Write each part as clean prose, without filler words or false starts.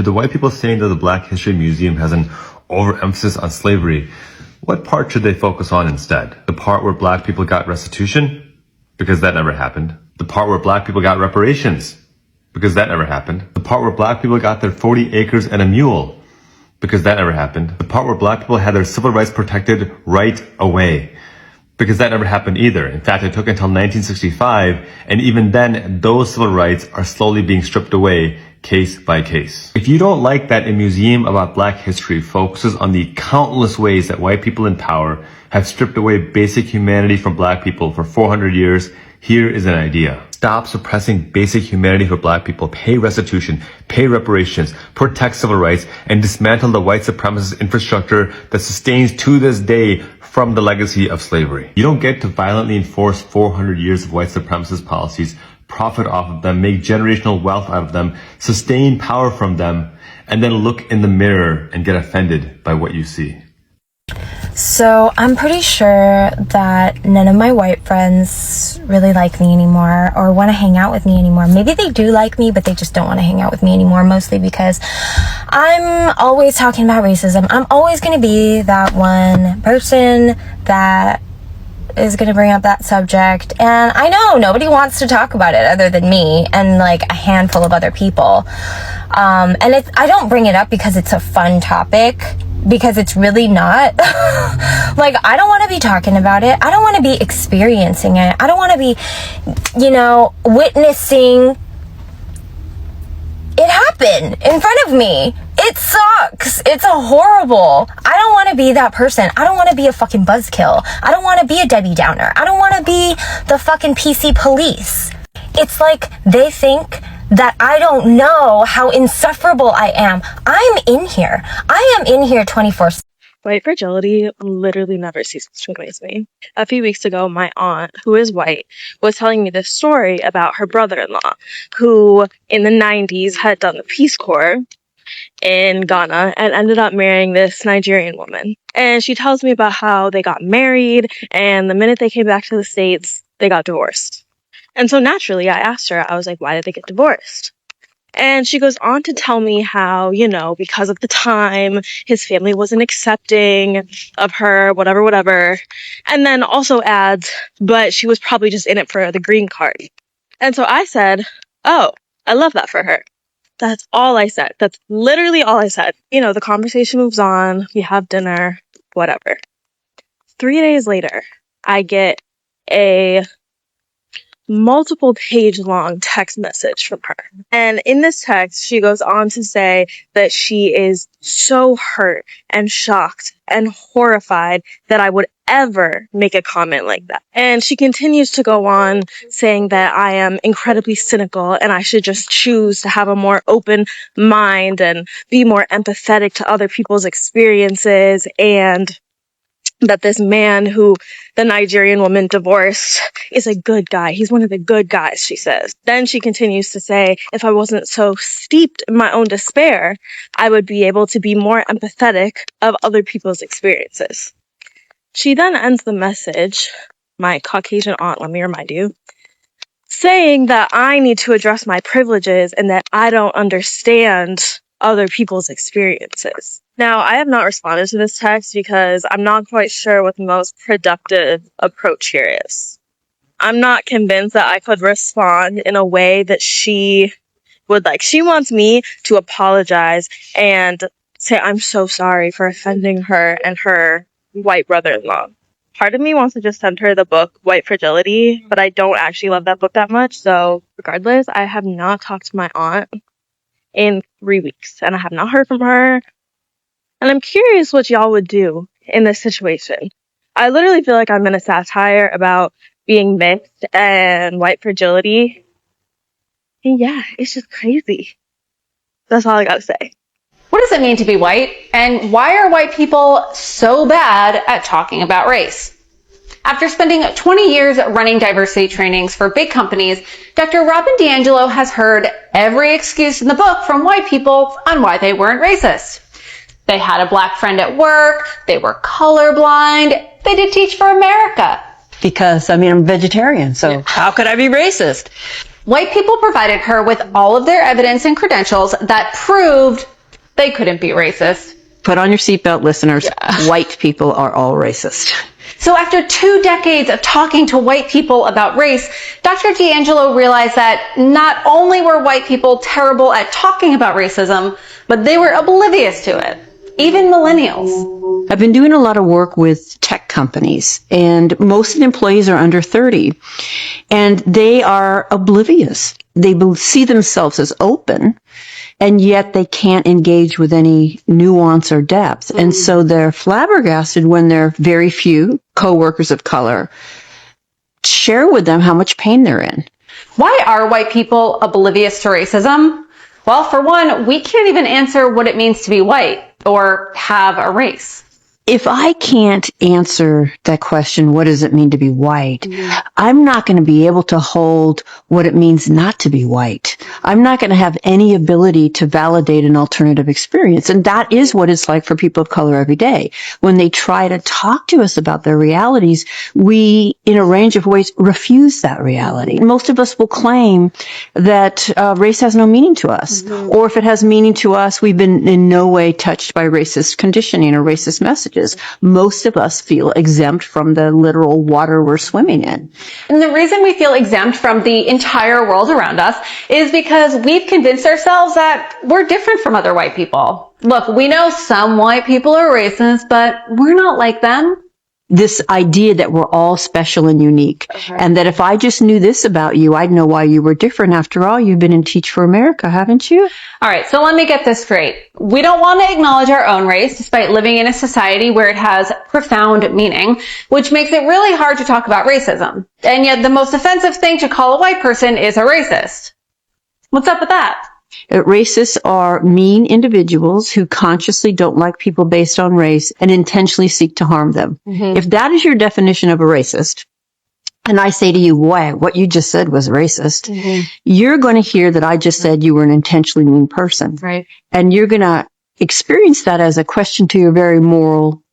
To the white people saying that the Black History Museum has an overemphasis on slavery, what part should they focus on instead? The part where Black people got restitution? Because that never happened. The part where Black people got reparations? Because that never happened. The part where Black people got their 40 acres and a mule? Because that never happened. The part where Black people had their civil rights protected right away? Because that never happened either. In fact, it took until 1965, and even then, those civil rights are slowly being stripped away case by case. If you don't like that a museum about Black history focuses on the countless ways that white people in power have stripped away basic humanity from Black people for 400 years, here is an idea. Stop suppressing basic humanity for Black people, pay restitution, pay reparations, protect civil rights, and dismantle the white supremacist infrastructure that sustains to this day from the legacy of slavery. You don't get to violently enforce 400 years of white supremacist policies, profit off of them, make generational wealth out of them, sustain power from them, and then look in the mirror and get offended by what you see. So I'm pretty sure that none of my white friends really like me anymore or want to hang out with me anymore. Maybe they do like me, but they just don't want to hang out with me anymore, mostly because I'm always talking about racism. I'm always going to be that one person that is going to bring up that subject, and I know nobody wants to talk about it other than me and like a handful of other people. And I don't bring it up because it's a fun topic, because it's really not. Like, I don't want to be talking about it. I don't want to be experiencing it. I don't want to be, witnessing it happen in front of me. It sucks. It's horrible. I don't want to be that person. I don't want to be a fucking buzzkill. I don't want to be a Debbie Downer. I don't want to be the fucking PC police. It's like they think that I don't know how insufferable I am. I'm in here. I am in here 24/7. White fragility literally never ceases to amaze me. A few weeks ago, my aunt, who is white, was telling me this story about her brother-in-law, who in the 90s had done the Peace Corps in Ghana and ended up marrying this Nigerian woman. And she tells me about how they got married, and the minute they came back to the States, they got divorced. And so naturally, I asked her, I was like, why did they get divorced? And she goes on to tell me how, because of the time, his family wasn't accepting of her, whatever. And then also adds, but she was probably just in it for the green card. And so I said, oh, I love that for her. That's all I said. That's literally all I said. The conversation moves on. We have dinner, whatever. 3 days later, I get a multiple page long text message from her. And in this text, she goes on to say that she is so hurt and shocked and horrified that I would ever make a comment like that. And she continues to go on saying that I am incredibly cynical and I should just choose to have a more open mind and be more empathetic to other people's experiences, and that this man who the Nigerian woman divorced is a good guy. He's one of the good guys, she says. Then she continues to say, if I wasn't so steeped in my own despair, I would be able to be more empathetic of other people's experiences. She then ends the message, my Caucasian aunt, let me remind you, saying that I need to address my privileges and that I don't understand other people's experiences. Now, I have not responded to this text because I'm not quite sure what the most productive approach here is. I'm not convinced that I could respond in a way that she would like. She wants me to apologize and say I'm so sorry for offending her and her white brother-in-law. Part of me wants to just send her the book White Fragility, but I don't actually love that book that much. So regardless, I have not talked to my aunt in 3 weeks, and I have not heard from her. And I'm curious what y'all would do in this situation. I literally feel like I'm in a satire about being mixed and white fragility. And yeah, it's just crazy. That's all I gotta say. What does it mean to be white? And why are white people so bad at talking about race? After spending 20 years running diversity trainings for big companies, Dr. Robin DiAngelo has heard every excuse in the book from white people on why they weren't racist. They had a black friend at work, they were colorblind, they did Teach for America. Because, I'm vegetarian, so how could I be racist? White people provided her with all of their evidence and credentials that proved they couldn't be racist. Put on your seatbelt, listeners. Yeah. White people are all racist. So after 2 decades of talking to white people about race, Dr. D'Angelo realized that not only were white people terrible at talking about racism, but they were oblivious to it. Even millennials. I've been doing a lot of work with tech companies, and most of the employees are under 30, and they are oblivious. They see themselves as open, and yet they can't engage with any nuance or depth. And so they're flabbergasted when there are very few coworkers of color share with them how much pain they're in. Why are white people oblivious to racism? Well, for one, we can't even answer what it means to be white or have a race. If I can't answer that question, what does it mean to be white? I'm not going to be able to hold what it means not to be white. I'm not going to have any ability to validate an alternative experience. And that is what it's like for people of color every day. When they try to talk to us about their realities, we, in a range of ways, refuse that reality. Most of us will claim that race has no meaning to us. Or if it has meaning to us, we've been in no way touched by racist conditioning or racist messages. Most of us feel exempt from the literal water we're swimming in. And the reason we feel exempt from the entire world around us is because we've convinced ourselves that we're different from other white people. Look, we know some white people are racist, but we're not like them. This idea that we're all special and unique, and that if I just knew this about you, I'd know why you were different. After all, you've been in Teach for America, haven't you? All right, so let me get this straight. We don't want to acknowledge our own race despite living in a society where it has profound meaning, which makes it really hard to talk about racism. And yet the most offensive thing to call a white person is a racist. What's up with that? Racists are mean individuals who consciously don't like people based on race and intentionally seek to harm them. If that is your definition of a racist, and I say to you, "Wow, what you just said was racist," you're going to hear that I just said you were an intentionally mean person. Right. And you're going to experience that as a question to your very moral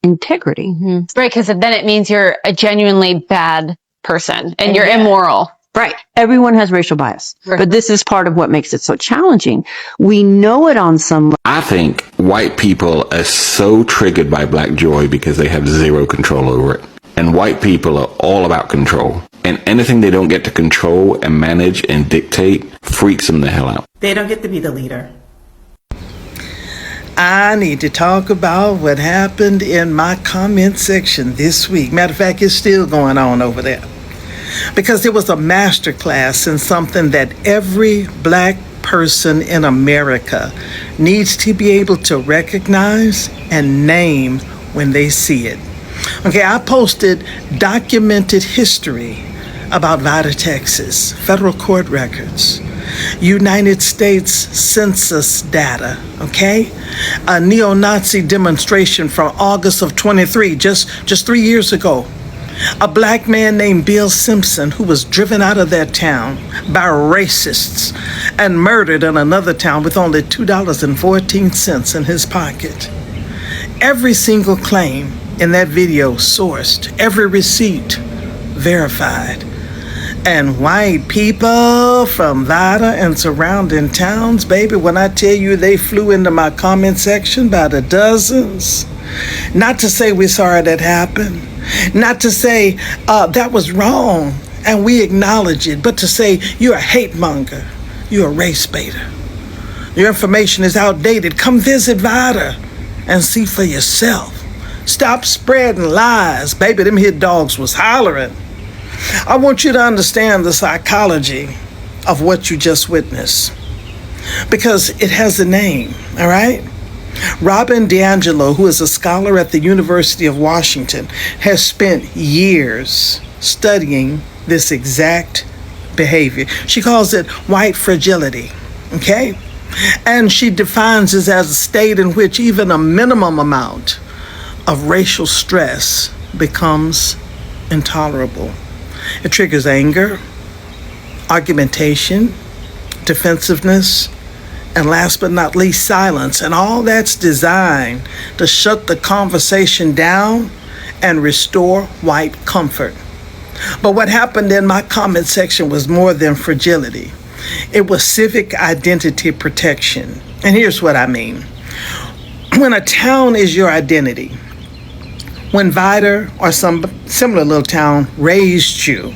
integrity. Right, because then it means you're a genuinely bad person and you're immoral. Right. Everyone has racial bias, but this is part of what makes it so challenging. We know it on some level. I think white people are so triggered by black joy because they have zero control over it. And white people are all about control. And anything they don't get to control and manage and dictate freaks them the hell out. They don't get to be the leader. I need to talk about what happened in my comment section this week. Matter of fact, it's still going on over there. Because there was a master class in something that every black person in America needs to be able to recognize and name when they see it. Okay, I posted documented history about Vida, Texas, federal court records, United States Census data, okay? A neo-Nazi demonstration from August of 23, just 3 years ago. A black man named Bill Simpson who was driven out of that town by racists and murdered in another town with only $2.14 in his pocket. Every single claim in that video sourced, every receipt verified. And white people from Vida and surrounding towns, baby, when I tell you they flew into my comment section by the dozens. Not to say we're sorry that happened. Not to say that was wrong and we acknowledge it, but to say you're a hate monger, you're a race baiter. Your information is outdated. Come visit Vida and see for yourself. Stop spreading lies. Baby, them hit dogs was hollering. I want you to understand the psychology of what you just witnessed because it has a name, all right? Robin DiAngelo, who is a scholar at the University of Washington, has spent years studying this exact behavior. She calls it white fragility, okay? And she defines it as a state in which even a minimum amount of racial stress becomes intolerable. It triggers anger, argumentation, defensiveness, and last but not least, silence. And all that's designed to shut the conversation down and restore white comfort. But what happened in my comment section was more than fragility. It was civic identity protection. And here's what I mean. When a town is your identity, when Vida or some similar little town raised you,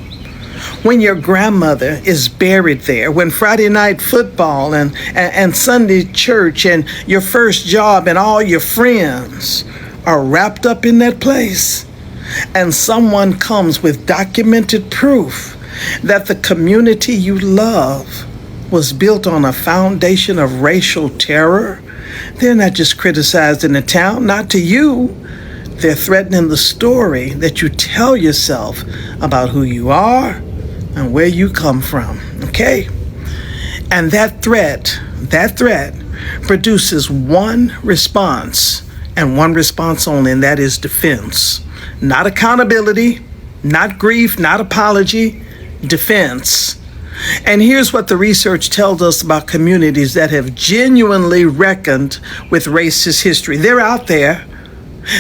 when your grandmother is buried there, when Friday night football and Sunday church and your first job and all your friends are wrapped up in that place, and someone comes with documented proof that the community you love was built on a foundation of racial terror, they're not just criticizing the town, not to you. They're threatening the story that you tell yourself about who you are and where you come from, okay? And that threat produces one response, and one response only, and that is defense. Not accountability, not grief, not apology, defense. And here's what the research tells us about communities that have genuinely reckoned with racist history. They're out there.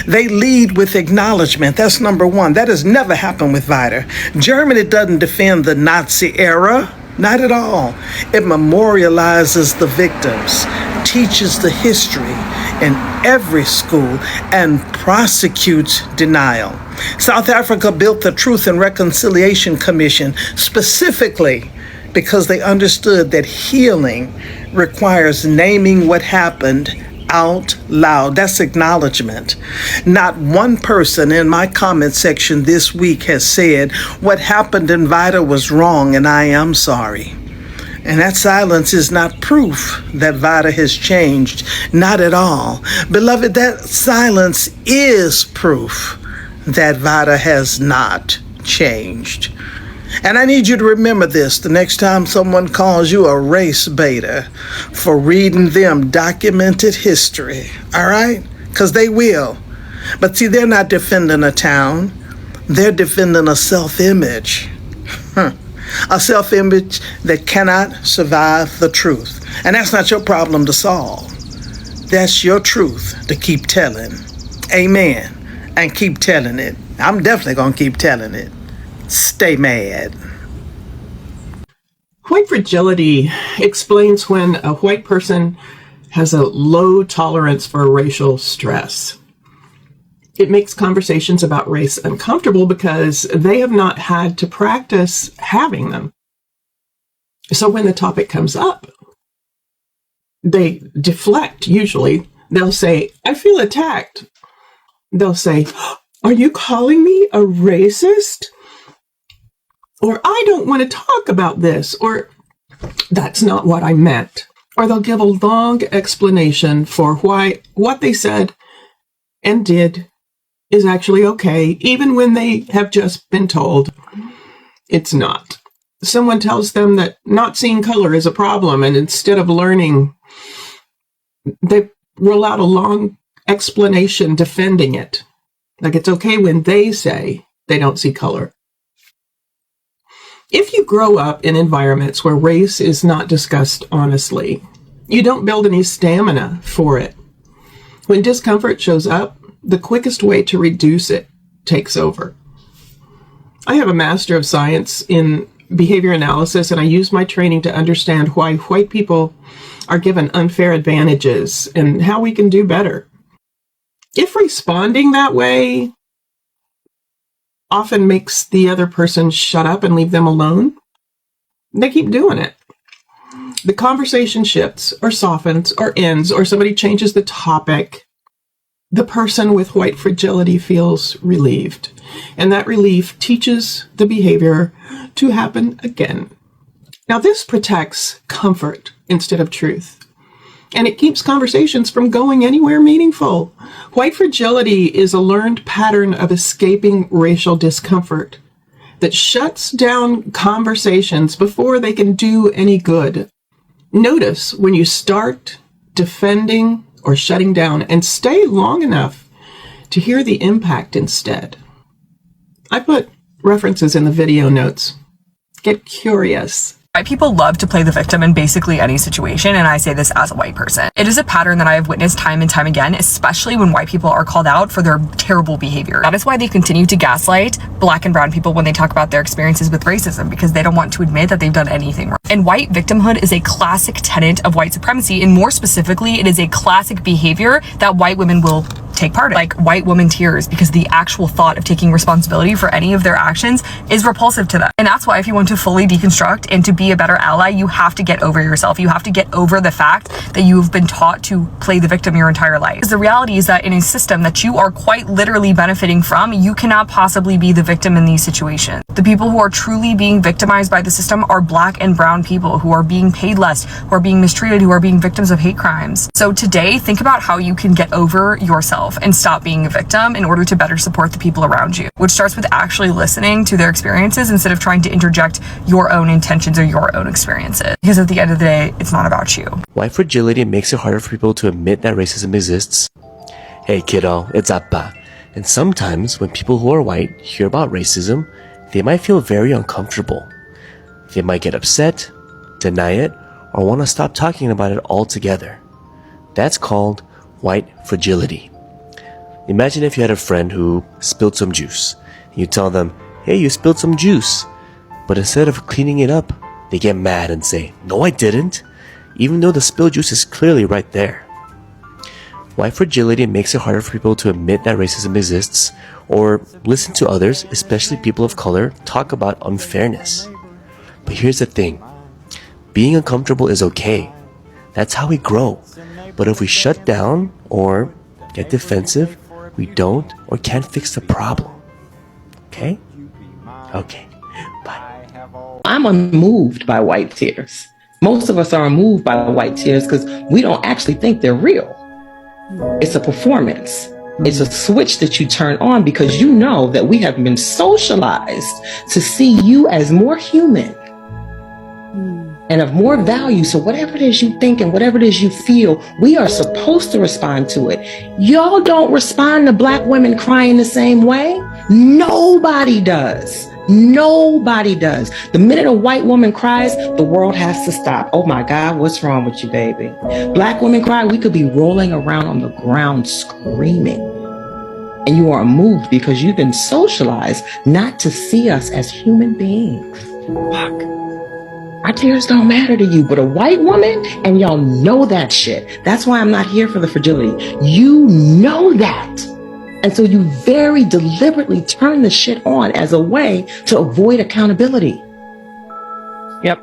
They lead with acknowledgement. That's number one. That has never happened with Vida. Germany doesn't defend the Nazi era, not at all. It memorializes the victims, teaches the history in every school, and prosecutes denial. South Africa built the Truth and Reconciliation Commission specifically because they understood that healing requires naming what happened out loud. That's acknowledgement. Not one person in my comment section this week has said what happened in Vida was wrong and I am sorry. And that silence is not proof that Vida has changed. Not at all. Beloved, that silence is proof that Vida has not changed. And I need you to remember this the next time someone calls you a race baiter for reading them documented history, all right? Because they will. But see, they're not defending a town. They're defending a self-image. A self-image that cannot survive the truth. And that's not your problem to solve. That's your truth to keep telling. Amen. And keep telling it. I'm definitely going to keep telling it. Stay mad. White fragility explains when a white person has a low tolerance for racial stress. It makes conversations about race uncomfortable because they have not had to practice having them. So when the topic comes up, they deflect usually. They'll say, I feel attacked. They'll say, are you calling me a racist? Or I don't want to talk about this, or that's not what I meant. Or they'll give a long explanation for why what they said and did is actually okay, even when they have just been told it's not. Someone tells them that not seeing color is a problem, and instead of learning, they roll out a long explanation defending it. Like it's okay when they say they don't see color. If you grow up in environments where race is not discussed honestly, you don't build any stamina for it. When discomfort shows up, the quickest way to reduce it takes over. I have a Master of Science in behavior analysis, and I use my training to understand why white people are given unfair advantages and how we can do better. If responding that way often makes the other person shut up and leave them alone, they keep doing it. The conversation shifts or softens or ends, or somebody changes the topic. The person with white fragility feels relieved, and that relief teaches the behavior to happen again. Now, this protects comfort instead of truth, and it keeps conversations from going anywhere meaningful. White fragility is a learned pattern of escaping racial discomfort that shuts down conversations before they can do any good. Notice when you start defending or shutting down, and stay long enough to hear the impact instead. I put references in the video notes. Get curious. White people love to play the victim in basically any situation, and I say this as a white person. It is a pattern that I have witnessed time and time again, especially when white people are called out for their terrible behavior. That is why they continue to gaslight black and brown people when they talk about their experiences with racism, because they don't want to admit that they've done anything wrong. And white victimhood is a classic tenet of white supremacy, and more specifically, it is a classic behavior that white women will take part in, like white woman tears, because the actual thought of taking responsibility for any of their actions is repulsive to them. And that's why if you want to fully deconstruct and to be a better ally, you have to get over yourself. You have to get over the fact that you've been taught to play the victim your entire life. Because the reality is that in a system that you are quite literally benefiting from, you cannot possibly be the victim in these situations. The people who are truly being victimized by the system are black and brown people who are being paid less, who are being mistreated, who are being victims of hate crimes. So today, think about how you can get over yourself and stop being a victim in order to better support the people around you, which starts with actually listening to their experiences instead of trying to interject your own intentions or your own experiences. Because at the end of the day, it's not about you. White fragility makes it harder for people to admit that racism exists. Hey kiddo, it's Appa. And sometimes when people who are white hear about racism, they might feel very uncomfortable. They might get upset, deny it, or want to stop talking about it altogether. That's called white fragility. Imagine if you had a friend who spilled some juice. You tell them, hey, you spilled some juice. But instead of cleaning it up, they get mad and say, no, I didn't, even though the spilled juice is clearly right there. White fragility makes it harder for people to admit that racism exists or listen to others, especially people of color, talk about unfairness. But here's the thing. Being uncomfortable is okay. That's how we grow. But if we shut down or get defensive, we don't or can't fix the problem. Okay? Okay. Bye. I'm unmoved by white tears. Most of us are unmoved by white tears because we don't actually think they're real. It's a performance. It's a switch that you turn on because you know that we have been socialized to see you as more human and of more value. So whatever it is you think and whatever it is you feel, we are supposed to respond to it. Y'all don't respond to black women crying the same way. Nobody does. Nobody does. The minute a white woman cries, the world has to stop. Oh my God, what's wrong with you, baby? Black women cry, we could be rolling around on the ground screaming. And you are moved because you've been socialized not to see us as human beings. Fuck. Our tears don't matter to you, but a white woman, and y'all know that shit. That's why I'm not here for the fragility. You know that. And so you very deliberately turn the shit on as a way to avoid accountability. Yep.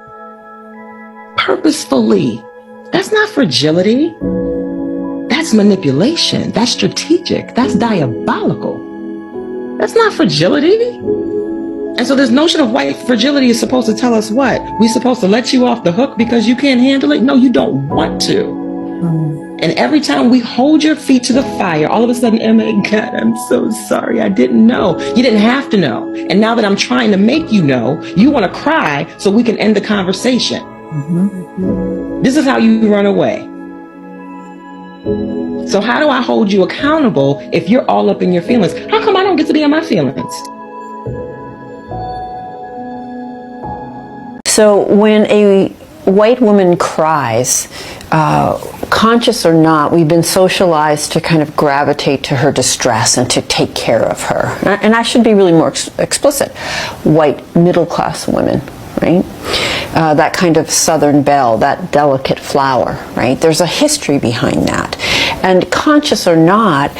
Purposefully. That's not fragility. That's manipulation. That's strategic. That's diabolical. That's not fragility. And so this notion of white fragility is supposed to tell us what? We're supposed to let you off the hook because you can't handle it? No, you don't want to. And every time we hold your feet to the fire, all of a sudden, oh my God, I'm so sorry. I didn't know. You didn't have to know. And now that I'm trying to make you know, you want to cry so we can end the conversation. This is how you run away. So how do I hold you accountable if you're all up in your feelings? How come I don't get to be in my feelings? So when a white woman cries, conscious or not, we've been socialized to kind of gravitate to her distress and to take care of her. And I should be really more explicit. White middle-class women, right? That kind of Southern belle, that delicate flower, right? There's a history behind that. And conscious or not,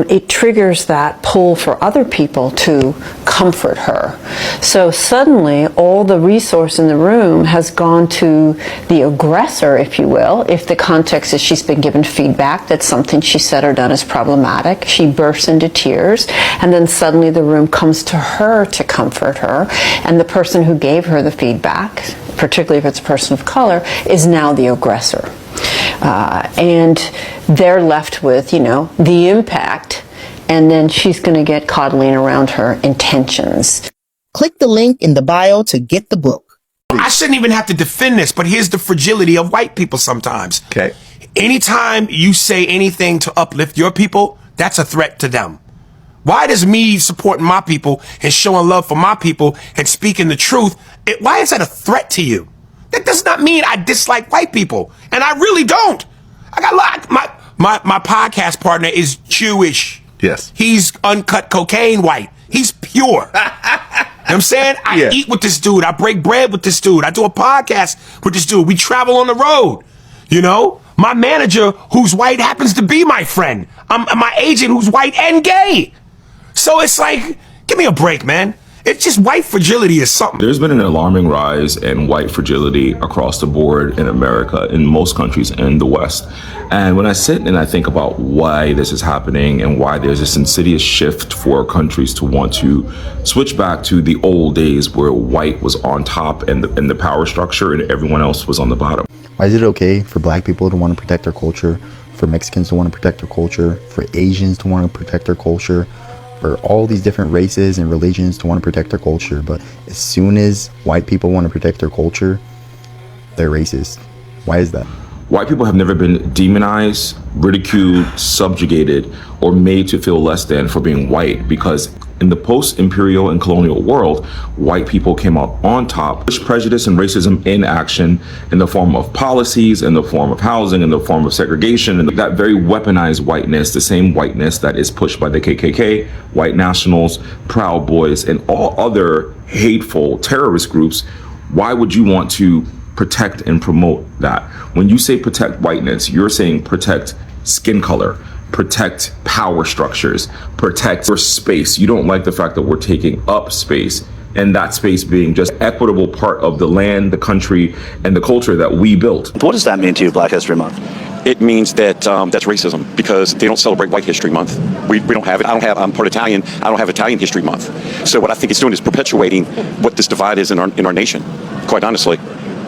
it triggers that pull for other people to comfort her. So suddenly, all the resource in the room has gone to the aggressor, if you will, if the context is she's been given feedback that something she said or done is problematic. She bursts into tears, and then suddenly the room comes to her to comfort her, and the person who gave her the feedback, particularly if it's a person of color, is now the aggressor. And they're left with, the impact, and then she's going to get coddling around her intentions. Click the link in the bio to get the book. I shouldn't even have to defend this, but here's the fragility of white people sometimes. Okay. Anytime you say anything to uplift your people, that's a threat to them. Why does me supporting my people and showing love for my people and speaking the truth, why is that a threat to you? That does not mean I dislike white people. And I really don't. I got a lot. My podcast partner is Jewish. Yes. He's uncut cocaine white. He's pure. You know what I'm saying? I eat with this dude. I break bread with this dude. I do a podcast with this dude. We travel on the road. You know? My manager, who's white, happens to be my friend. My agent, who's white and gay. So it's like, give me a break, man. It's just white fragility is something. There's been an alarming rise in white fragility across the board in America, in most countries in the West. And when I sit and I think about why this is happening and why there's this insidious shift for countries to want to switch back to the old days where white was on top and the power structure and everyone else was on the bottom. Why is it okay for black people to want to protect their culture, for Mexicans to want to protect their culture, for Asians to want to protect their culture, for all these different races and religions to want to protect their culture, but as soon as white people want to protect their culture, they're racist? Why is that? White people have never been demonized, ridiculed, subjugated, or made to feel less than for being white, because in the post-imperial and colonial world, white people came out on top, pushed prejudice and racism in action in the form of policies, in the form of housing, in the form of segregation, and that very weaponized whiteness, the same whiteness that is pushed by the KKK, white nationals, Proud Boys, and all other hateful terrorist groups. Why would you want to protect and promote that? When you say protect whiteness, you're saying protect skin color, protect power structures, protect your space. You don't like the fact that we're taking up space, and that space being just equitable part of the land, the country, and the culture that we built. What does that mean to you, Black History Month? It means that that's racism, because they don't celebrate White History Month. We don't have it. I'm part Italian. I don't have Italian History Month. So what I think it's doing is perpetuating what this divide is in our nation, quite honestly,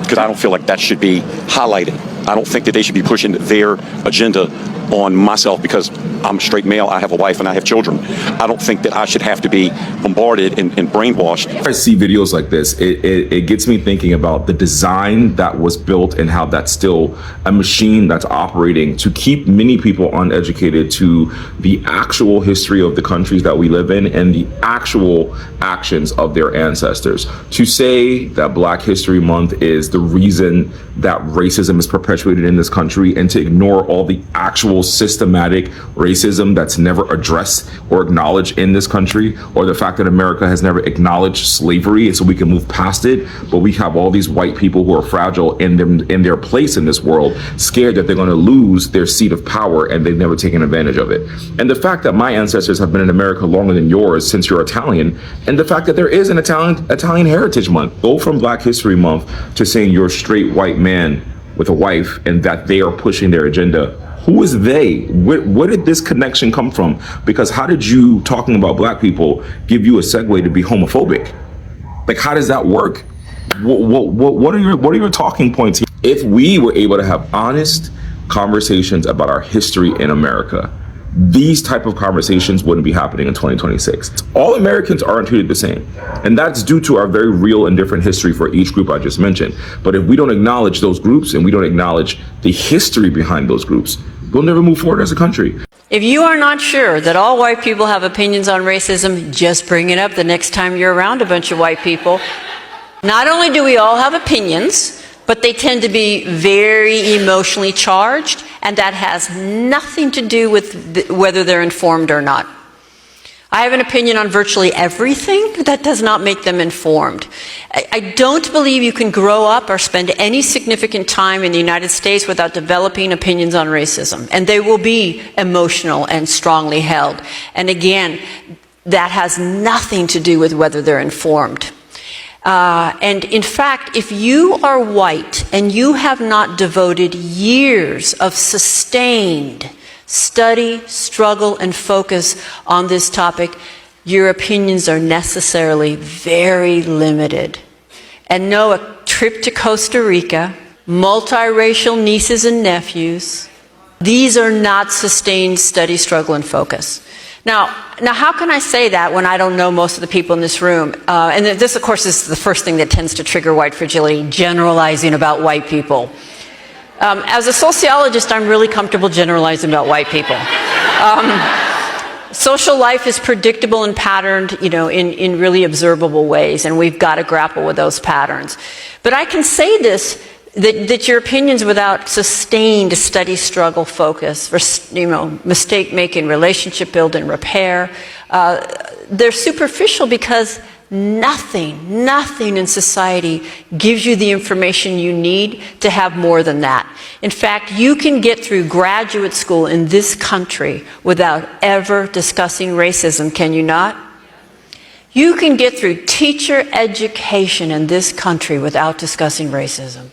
because I don't feel like that should be highlighted. I don't think that they should be pushing their agenda on myself because I'm a straight male, I have a wife, and I have children. I don't think that I should have to be bombarded and brainwashed. I see videos like this, it gets me thinking about the design that was built and how that's still a machine that's operating to keep many people uneducated to the actual history of the countries that we live in and the actual actions of their ancestors. To say that Black History Month is the reason that racism is perpetuated in this country, and to ignore all the actual systematic racism that's never addressed or acknowledged in this country, or the fact that America has never acknowledged slavery, and so we can move past it, but we have all these white people who are fragile in their place in this world, scared that they're going to lose their seat of power, and they've never taken advantage of it. And the fact that my ancestors have been in America longer than yours, since you're Italian, and the fact that there is an Italian Heritage Month. Go from Black History Month to saying you're a straight white man with a wife and that they are pushing their agenda. Who is they? Where did this connection come from? Because how did you, talking about black people, give you a segue to be homophobic? Like, how does that work? What are your talking points here? If we were able to have honest conversations about our history in America, these type of conversations wouldn't be happening in 2026. All Americans aren't treated the same. And that's due to our very real and different history for each group I just mentioned. But if we don't acknowledge those groups and we don't acknowledge the history behind those groups, we'll never move forward as a country. If you are not sure that all white people have opinions on racism, just bring it up the next time you're around a bunch of white people. Not only do we all have opinions, but they tend to be very emotionally charged, and that has nothing to do with whether they're informed or not. I have an opinion on virtually everything, but that does not make them informed. I don't believe you can grow up or spend any significant time in the United States without developing opinions on racism, and they will be emotional and strongly held. And again, that has nothing to do with whether they're informed. And in fact, if you are white and you have not devoted years of sustained study, struggle, and focus on this topic, your opinions are necessarily very limited. And no, a trip to Costa Rica, multiracial nieces and nephews, these are not sustained study, struggle, and focus. Now, how can I say that when I don't know most of the people in this room? And this, of course, is the first thing that tends to trigger white fragility, generalizing about white people. As a sociologist, I'm really comfortable generalizing about white people. Social life is predictable and patterned, in really observable ways, and we've got to grapple with those patterns. But I can say this, that your opinions without sustained study, struggle, focus, mistake making, relationship building, repair, they're superficial because nothing in society gives you the information you need to have more than that. In fact, you can get through graduate school in this country without ever discussing racism, can you not? You can get through teacher education in this country without discussing racism.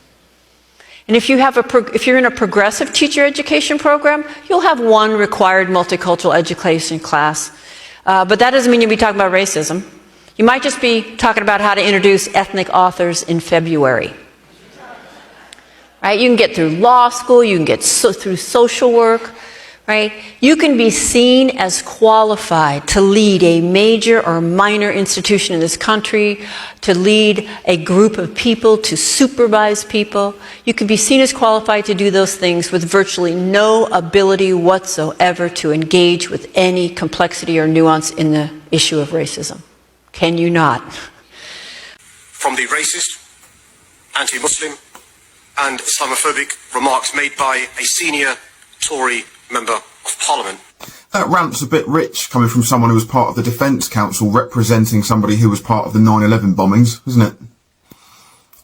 And if you're in a progressive teacher education program, you'll have one required multicultural education class. But that doesn't mean you'll be talking about racism. You might just be talking about how to introduce ethnic authors in February. Right? You can get through law school, you can get through social work, right? You can be seen as qualified to lead a major or minor institution in this country, to lead a group of people, to supervise people. You can be seen as qualified to do those things with virtually no ability whatsoever to engage with any complexity or nuance in the issue of racism. Can you not? From the racist, anti-Muslim, and Islamophobic remarks made by a senior Tory member of Parliament. That rant's a bit rich coming from someone who was part of the Defence Council representing somebody who was part of the 9/11 bombings, isn't it?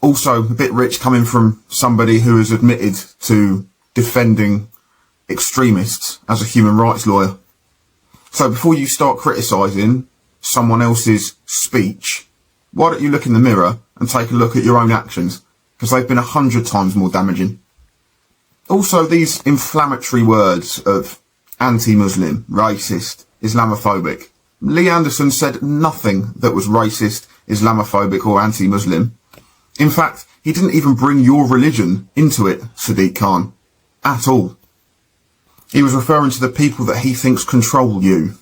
Also a bit rich coming from somebody who has admitted to defending extremists as a human rights lawyer. So before you start criticising someone else's speech, why don't you look in the mirror and take a look at your own actions, because they've been 100 times more damaging. Also, these inflammatory words of anti-Muslim, racist, Islamophobic. Lee Anderson said nothing that was racist, Islamophobic or anti-Muslim. In fact, he didn't even bring your religion into it, Sadiq Khan, at all. He was referring to the people that he thinks control you.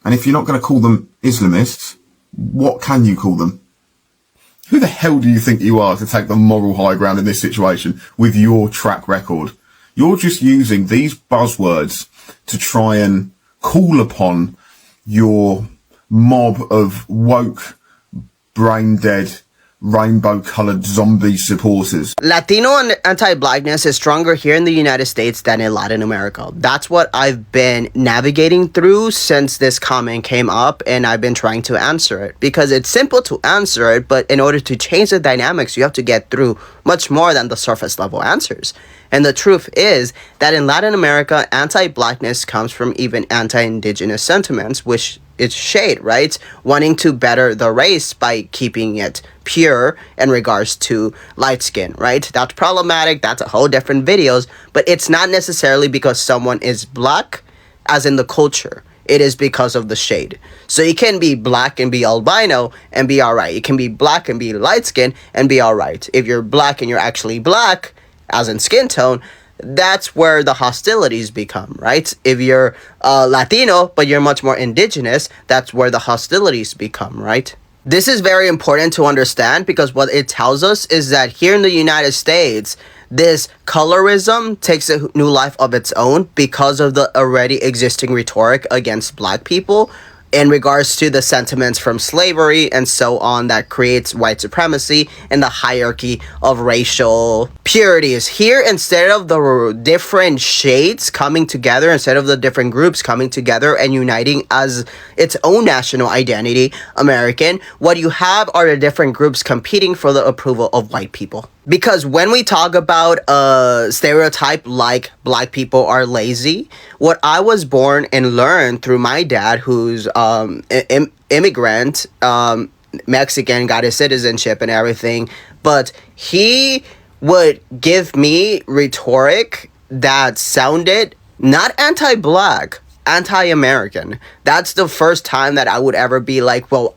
And if you're not going to call them Islamists, what can you call them? Who the hell do you think you are to take the moral high ground in this situation with your track record? You're just using these buzzwords to try and call upon your mob of woke, brain-dead, rainbow-coloured zombie supporters. Latino and anti-blackness is stronger here in the United States than in Latin America. That's what I've been navigating through since this comment came up, and I've been trying to answer it. Because it's simple to answer it, but in order to change the dynamics, you have to get through much more than the surface level answers. And the truth is that in Latin America, anti-blackness comes from even anti-indigenous sentiments, which it's shade, right? Wanting to better the race by keeping it pure in regards to light skin, right? That's problematic. That's a whole different videos, but it's not necessarily because someone is black as in the culture. It is because of the shade. So you can be black and be albino and be all right. You can be black and be light skin and be all right. If you're black and you're actually black, as in skin tone, that's where the hostilities become, right? If you're Latino, but you're much more indigenous, that's where the hostilities become, right? This is very important to understand because what it tells us is that here in the United States, this colorism takes a new life of its own because of the already existing rhetoric against black people in regards to the sentiments from slavery and so on that creates white supremacy and the hierarchy of racial purities. Here, instead of the different shades coming together, instead of the different groups coming together and uniting as its own national identity, American, what you have are the different groups competing for the approval of white people. Because when we talk about a stereotype like black people are lazy, what I was born and learned through my dad, who's immigrant, Mexican, got his citizenship and everything, but he would give me rhetoric that sounded not anti-black, anti-American. That's the first time that I would ever be like, well,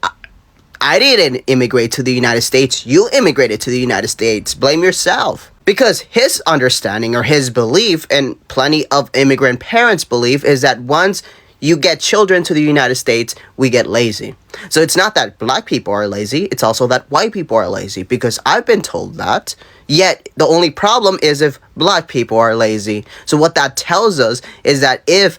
I didn't immigrate to the United States. You immigrated to the United States. Blame yourself. Because his understanding or his belief, and plenty of immigrant parents' belief, is that once you get children to the United States, we get lazy. So it's not that black people are lazy. It's also that white people are lazy. Because I've been told that. Yet the only problem is if black people are lazy. So what that tells us is that if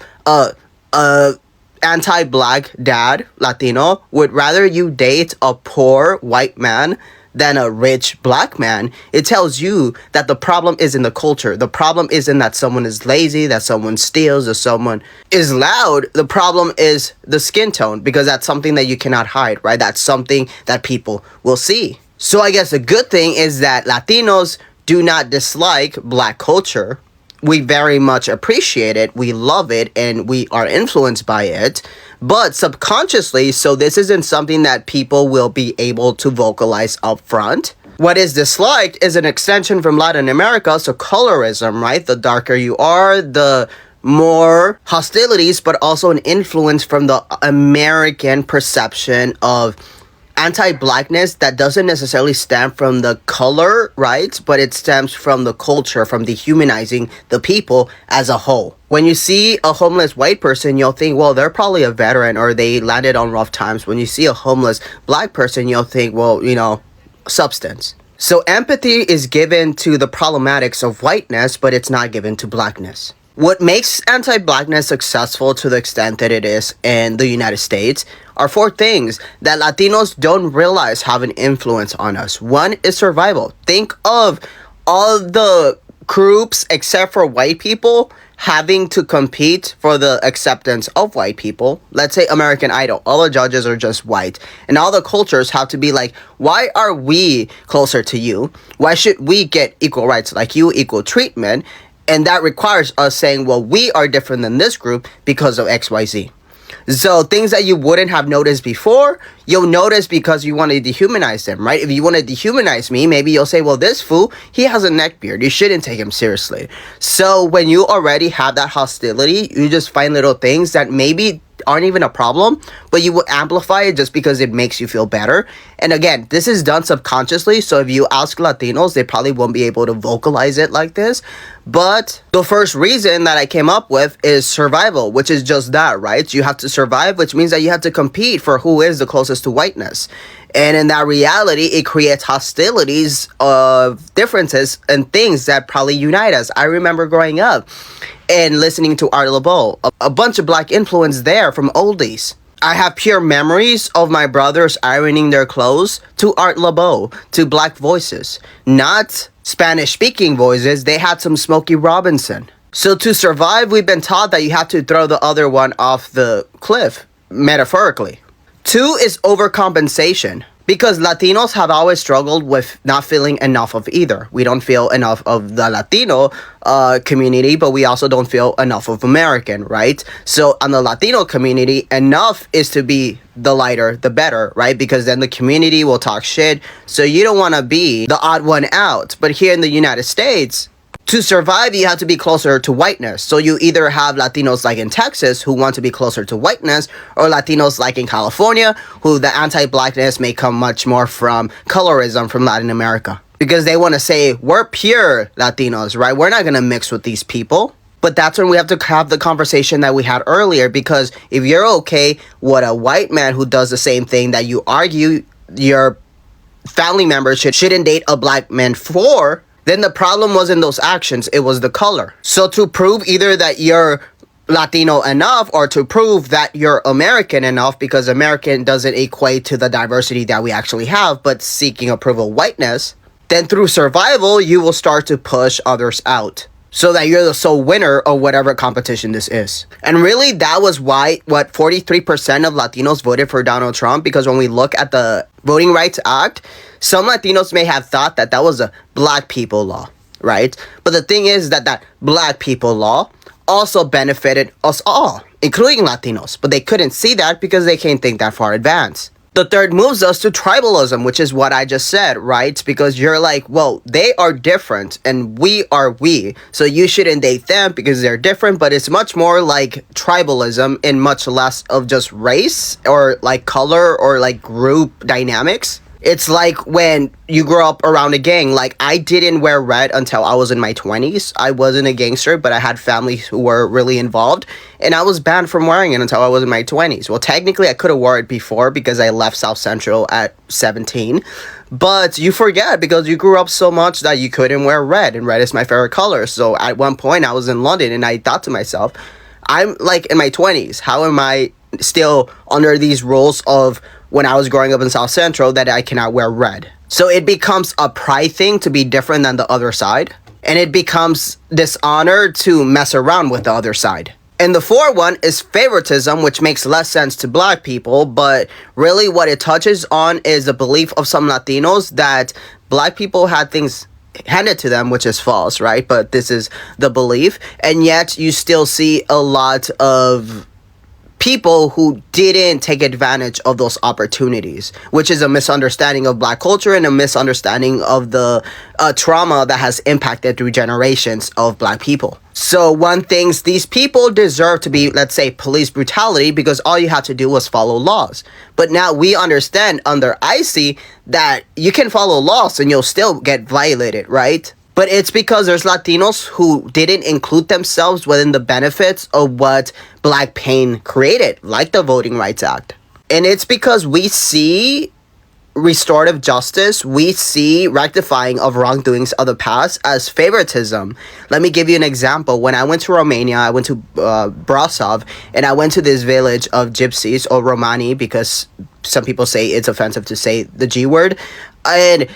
anti-black dad, Latino, would rather you date a poor white man than a rich black man, it tells you that the problem is in the culture. The problem isn't that someone is lazy, that someone steals, that someone is loud. The problem is the skin tone, because that's something that you cannot hide, right? That's something that people will see. So I guess the good thing is that Latinos do not dislike black culture. We very much appreciate it, we love it, and we are influenced by it. But subconsciously, so this isn't something that people will be able to vocalize up front. What is disliked is an extension from Latin America, so colorism, right? The darker you are, the more hostilities, but also an influence from the American perception of anti-blackness that doesn't necessarily stem from the color, right? But it stems from the culture, from dehumanizing the people as a whole. When you see a homeless white person, you'll think, well, they're probably a veteran or they landed on rough times. When you see a homeless black person, you'll think, well, you know, substance. So empathy is given to the problematics of whiteness, but it's not given to blackness. What makes anti-blackness successful to the extent that it is in the United States are 4 things that Latinos don't realize have an influence on us. One is survival. Think of all the groups except for white people having to compete for the acceptance of white people. Let's say American Idol. All the judges are just white. And all the cultures have to be like, why are we closer to you? Why should we get equal rights like you, equal treatment? And that requires us saying, well, we are different than this group because of XYZ. So things that you wouldn't have noticed before, you'll notice because you want to dehumanize them, right? If you want to dehumanize me, maybe you'll say, well, this fool, he has a neck beard. You shouldn't take him seriously. So when you already have that hostility, you just find little things that maybe aren't even a problem, but you will amplify it just because it makes you feel better. And again, this is done subconsciously, so if you ask Latinos, they probably won't be able to vocalize it like this. But the first reason that I came up with is survival, which is just that, right? You have to survive, which means that you have to compete for who is the closest to whiteness. And in that reality, it creates hostilities of differences and things that probably unite us. I remember growing up and listening to Art LeBeau, a bunch of black influence there from oldies. I have pure memories of my brothers ironing their clothes to Art LeBeau, to black voices, not Spanish-speaking voices. They had some Smokey Robinson. So to survive, we've been taught that you have to throw the other one off the cliff, metaphorically. 2 is overcompensation. Because Latinos have always struggled with not feeling enough of either. We don't feel enough of the Latino community, but we also don't feel enough of American, right? So on the Latino community, enough is to be the lighter, the better, right? Because then the community will talk shit. So you don't want to be the odd one out. But here in the United States, to survive, you have to be closer to whiteness. So you either have Latinos like in Texas who want to be closer to whiteness, or Latinos like in California who the anti-blackness may come much more from colorism from Latin America. Because they want to say, we're pure Latinos, right? We're not going to mix with these people. But that's when we have to have the conversation that we had earlier. Because if you're okay with a white man who does the same thing that you argue your family members shouldn't date a black man for, then the problem wasn't those actions, it was the color. So to prove either that you're Latino enough or to prove that you're American enough, because American doesn't equate to the diversity that we actually have, but seeking approval whiteness, then through survival, you will start to push others out so that you're the sole winner of whatever competition this is. And really, that was why, 43% of Latinos voted for Donald Trump, because when we look at the Voting Rights Act, some Latinos may have thought that that was a black people law, right? But the thing is that black people law also benefited us all, including Latinos. But they couldn't see that because they can't think that far advanced. The third moves us to tribalism, which is what I just said, right? Because you're like, well, they are different and we are we. So you shouldn't date them because they're different. But it's much more like tribalism and much less of just race or like color or like group dynamics. It's like when you grow up around a gang. Like, I didn't wear red until I was in my 20s. I wasn't a gangster, but I had families who were really involved. And I was banned from wearing it until I was in my 20s. Well, technically, I could have worn it before because I left South Central at 17. But you forget because you grew up so much that you couldn't wear red. And red is my favorite color. So at one point, I was in London and I thought to myself, I'm like in my 20s. How am I still under these rules of when I was growing up in South Central that I cannot wear red. So it becomes a pride thing to be different than the other side. And it becomes dishonor to mess around with the other side. And the fourth one is favoritism, which makes less sense to black people, but really what it touches on is the belief of some Latinos that black people had things handed to them, which is false, right? But this is the belief. And yet you still see a lot of people who didn't take advantage of those opportunities, which is a misunderstanding of black culture and a misunderstanding of the trauma that has impacted through generations of black people. So one thinks these people deserve to be, let's say, police brutality because all you had to do was follow laws. But now we understand under IC that you can follow laws and you'll still get violated, right? But it's because there's Latinos who didn't include themselves within the benefits of what black pain created, like the Voting Rights Act. And it's because we see restorative justice, we see rectifying of wrongdoings of the past as favoritism. Let me give you an example. When I went to Romania, I went to Brasov, and I went to this village of gypsies, or Romani, because some people say it's offensive to say the G word. And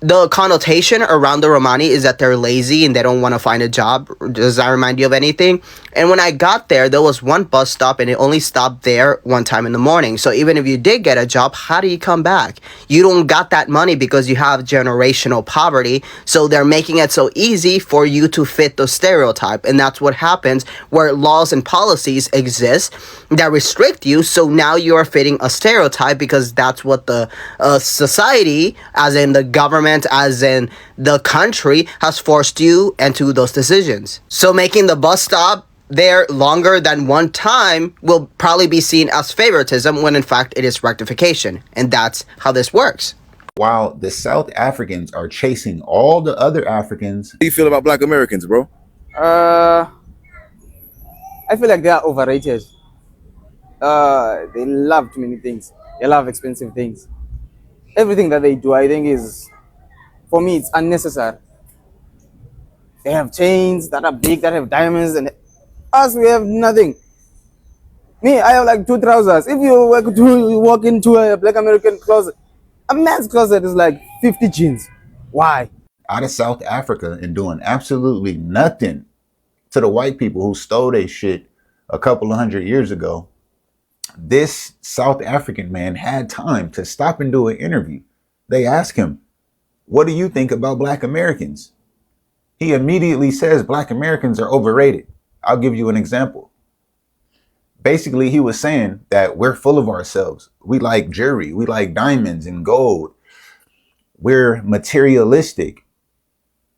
the connotation around the Romani is that they're lazy and they don't want to find a job. Does that remind you of anything? And when I got there was one bus stop and it only stopped there one time in the morning. So even if you did get a job, how do you come back? You don't got that money because you have generational poverty. So they're making it so easy for you to fit the stereotype. And that's what happens where laws and policies exist that restrict you. So now you are fitting a stereotype because that's what the society, as in the government, as in the country, has forced you into those decisions. So making the bus stop there longer than one time will probably be seen as favoritism when in fact it is rectification. And that's how this works. While the South Africans are chasing all the other Africans. How do you feel about black Americans, bro? I feel like they are overrated. They love too many things. They love expensive things. Everything that they do, I think, is, for me, it's unnecessary. They have chains that are big, that have diamonds, and us, we have nothing. Me, I have like 2 trousers. If you were to walk into a black American closet, a man's closet is like 50 jeans. Why? Out of South Africa and doing absolutely nothing to the white people who stole their shit a couple of 100 years ago. This South African man had time to stop and do an interview. They asked him, "What do you think about black Americans?" He immediately says black Americans are overrated. I'll give you an example. Basically, he was saying that we're full of ourselves. We like jewelry. We like diamonds and gold. We're materialistic.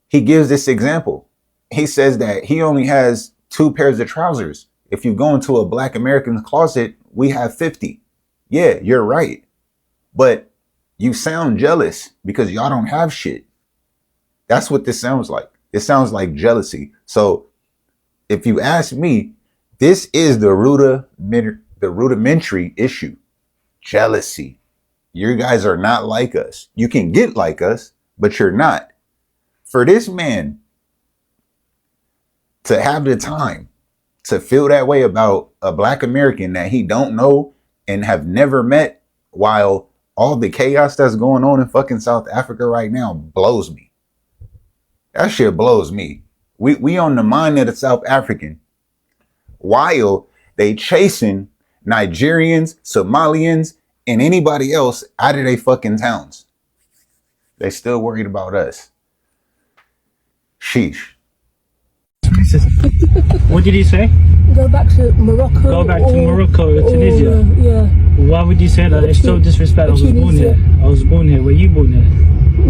He gives this example. He says that he only has 2 pairs of trousers. If you go into a black American's closet, we have 50. Yeah, you're right. But you sound jealous because y'all don't have shit. That's what this sounds like. It sounds like jealousy. So if you ask me, this is the rudimentary issue. Jealousy. You guys are not like us. You can get like us, but you're not. For this man to have the time to feel that way about a black American that he don't know and have never met, while all the chaos that's going on in fucking South Africa right now blows me. That shit blows me. We on the mind of the South African while they chasing Nigerians, Somalians, and anybody else out of their fucking towns. They still worried about us. Sheesh. What did he say? Go back to Morocco. Go back to Morocco or Tunisia? Yeah. Why would you say that? It's so disrespectful. I was born here. I was born here. Were you born here?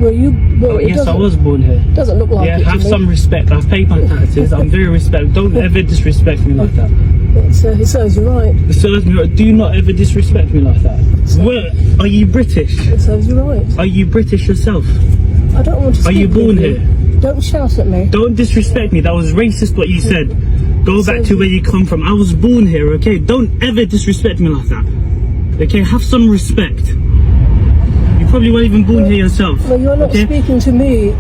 Were you? Well, yes, I was born here. Doesn't look like it. Yeah, have some respect. I've paid my taxes. I'm very respectful. Don't ever disrespect me like that. It serves you right. It serves me right. Do not ever disrespect me like that. Where are you British? It serves you right. Are you British yourself? I don't want to. Are you born here? Don't shout at me. Don't disrespect me. That was racist what you said. Go back to where you come from. I was born here, okay? Don't ever disrespect me like that. Okay, have some respect. You probably weren't even born here yourself. Well, you're not speaking to me.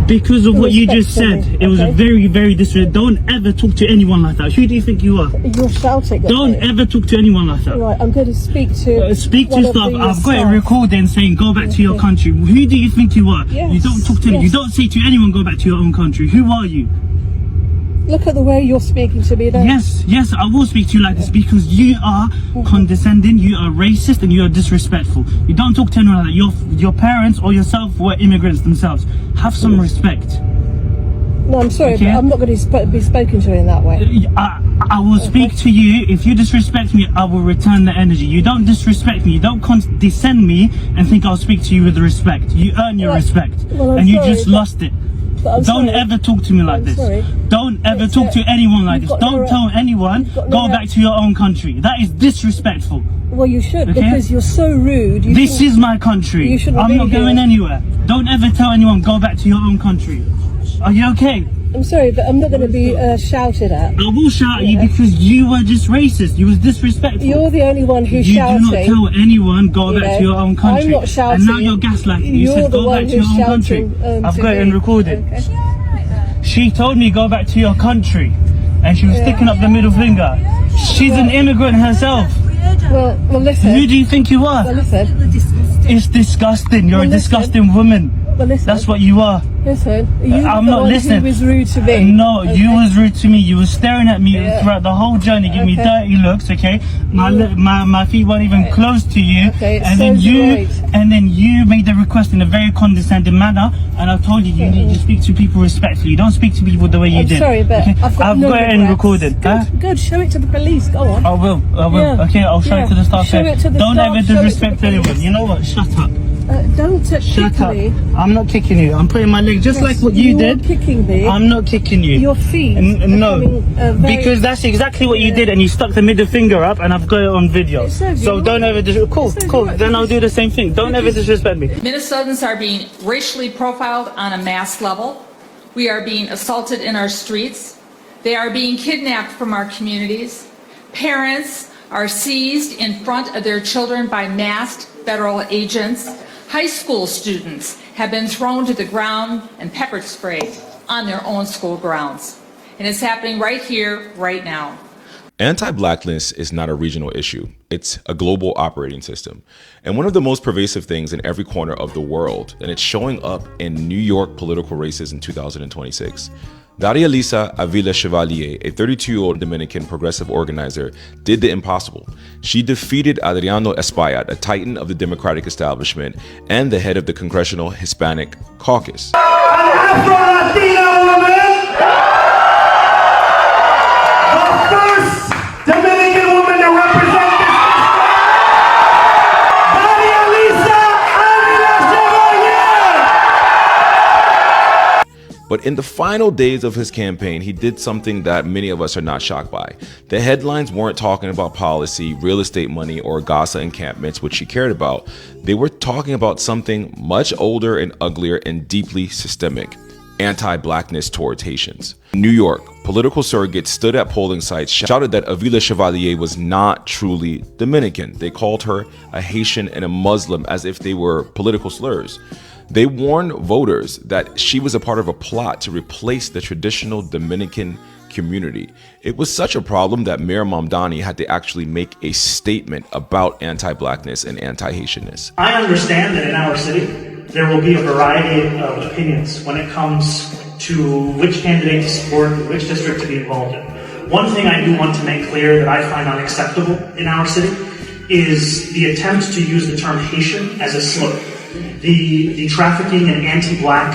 Because of what you just said, it was very, very disrespectful. Don't ever talk to anyone like that. Who do you think you are? You're shouting. Don't ever talk to anyone like that. Right, I'm going to speak to. Speak to staff. I've got it recorded saying go back to your country. Who do you think you are? Yes. You don't talk to anyone. You don't say to anyone go back to your own country. Who are you? Look at the way you're speaking to me. Yes, I will speak to you like this because you are condescending, you are racist, and you are disrespectful. You don't talk to anyone like that. Your parents or yourself were immigrants themselves. Have some respect. No, I'm sorry, but I'm not going to be spoken to in that way. I will speak to you. If you disrespect me, I will return the energy. You don't disrespect me. You don't condescend me and think I'll speak to you with respect. You earn your respect, and you just lost it. Don't ever talk to me like this. Don't ever talk to anyone like this. Don't tell anyone, go back to your own country. That is disrespectful. Well, you should, because you're so rude. This is my country. I'm not going anywhere. Don't ever tell anyone, go back to your own country. Are you okay? I'm sorry, but I'm not going to be shouted at. I will shout at you because you were just racist. You was disrespectful. You're the only one who's shouting. You do not tell anyone, go back to your own country. I'm not shouting. And now you're gaslighting. You said go back to your own country. I've got it recorded. She told me go back to your country. And she was sticking up the middle finger. She's an immigrant herself. Well, listen. Who do you think you are? Well, listen. It's disgusting. You're a disgusting woman. Well, listen. That's what you are. Listen. I'm not listening. Who was rude to me. No, you was rude to me. You were staring at me throughout the whole journey, giving me dirty looks. Okay, my feet weren't even close to you. And then you made the request in a very condescending manner. And I told you you need to speak to people respectfully. You don't speak to people the way you did. Sorry, but I've got it in recorded. Good. Show it to the police. Go on. I will. Yeah. Okay, I'll show it to the staff. Show it to the don't staff, ever disrespect anyone. You know what? Shut up. Don't kick me. I'm not kicking you. I'm putting my leg just like what you did. You're kicking me. I'm not kicking you. Your feet. No, because that's exactly what you did, and you stuck the middle finger up, and I've got it on video. So don't ever cool. Then I'll do the same thing. Don't ever disrespect me. Minnesotans are being racially profiled on a mass level. We are being assaulted in our streets. They are being kidnapped from our communities. Parents are seized in front of their children by masked federal agents. High school students have been thrown to the ground and pepper sprayed on their own school grounds. And it's happening right here, right now. Anti-blackness is not a regional issue. It's a global operating system. And one of the most pervasive things in every corner of the world, and it's showing up in New York political races in 2026. Daria Lisa Avila Chevalier, a 32-year-old Dominican progressive organizer, did the impossible. She defeated Adriano Espaillat, a titan of the Democratic establishment and the head of the Congressional Hispanic Caucus. An Afro-Latina woman, the first Dominican woman to represent this district, Daria Lisa Avila Chevalier. But in the final days of his campaign, he did something that many of us are not shocked by. The headlines weren't talking about policy, real estate money, or Gaza encampments, which she cared about. They were talking about something much older and uglier and deeply systemic: anti-blackness towards Haitians. New York, political surrogates stood at polling sites, shouted that Avila Chevalier was not truly Dominican. They called her a Haitian and a Muslim as if they were political slurs. They warned voters that she was a part of a plot to replace the traditional Dominican community. It was such a problem that Mayor Mamdani had to actually make a statement about anti-blackness and anti-Haitianness. I understand that in our city, there will be a variety of opinions when it comes to which candidate to support and which district to be involved in. One thing I do want to make clear that I find unacceptable in our city is the attempt to use the term Haitian as a slur. The trafficking and anti-black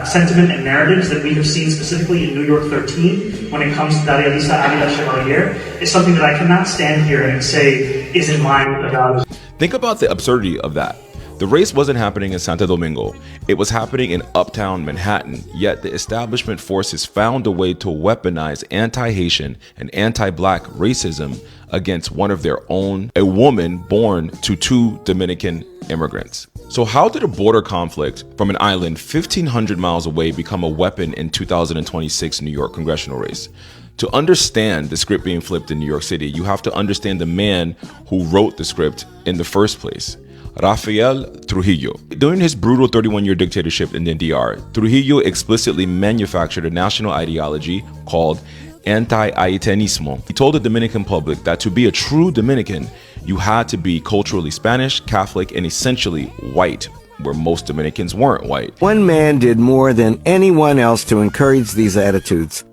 sentiment and narratives that we have seen specifically in New York 13 when it comes to Daria Lisa Avila Chevalier is something that I cannot stand here and say is in line with the values. Think about the absurdity of that. The race wasn't happening in Santo Domingo. It was happening in uptown Manhattan, yet the establishment forces found a way to weaponize anti-Haitian and anti-black racism against one of their own, a woman born to two Dominican immigrants. So how did a border conflict from an island 1,500 miles away become a weapon in 2026 New York congressional race? To understand the script being flipped in New York City, you have to understand the man who wrote the script in the first place. Rafael Trujillo. During his brutal 31-year dictatorship in the DR, Trujillo explicitly manufactured a national ideology called anti-Haitianismo. He told the Dominican public that to be a true Dominican, you had to be culturally Spanish, Catholic, and essentially white, where most Dominicans weren't white. One man did more than anyone else to encourage these attitudes.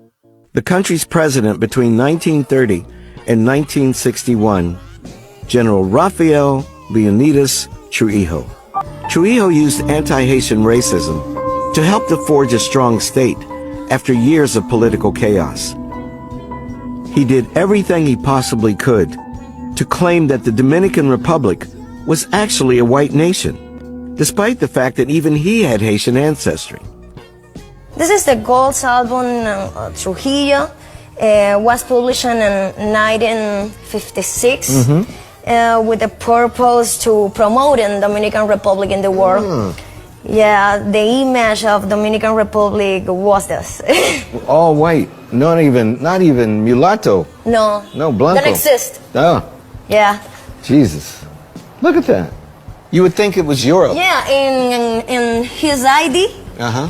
The country's president between 1930 and 1961, General Rafael Leonidas Trujillo. Trujillo used anti-Haitian racism to help to forge a strong state after years of political chaos. He did everything he possibly could to claim that the Dominican Republic was actually a white nation, despite the fact that even he had Haitian ancestry. This is the Gold's album, Trujillo. Was published in 1956 with the purpose to promote the Dominican Republic in the world. Yeah, the image of Dominican Republic was this. All white, not even mulatto. No. No, blanco. Don't exist. Oh. Yeah. Jesus. Look at that. You would think it was Europe. Yeah, in his ID,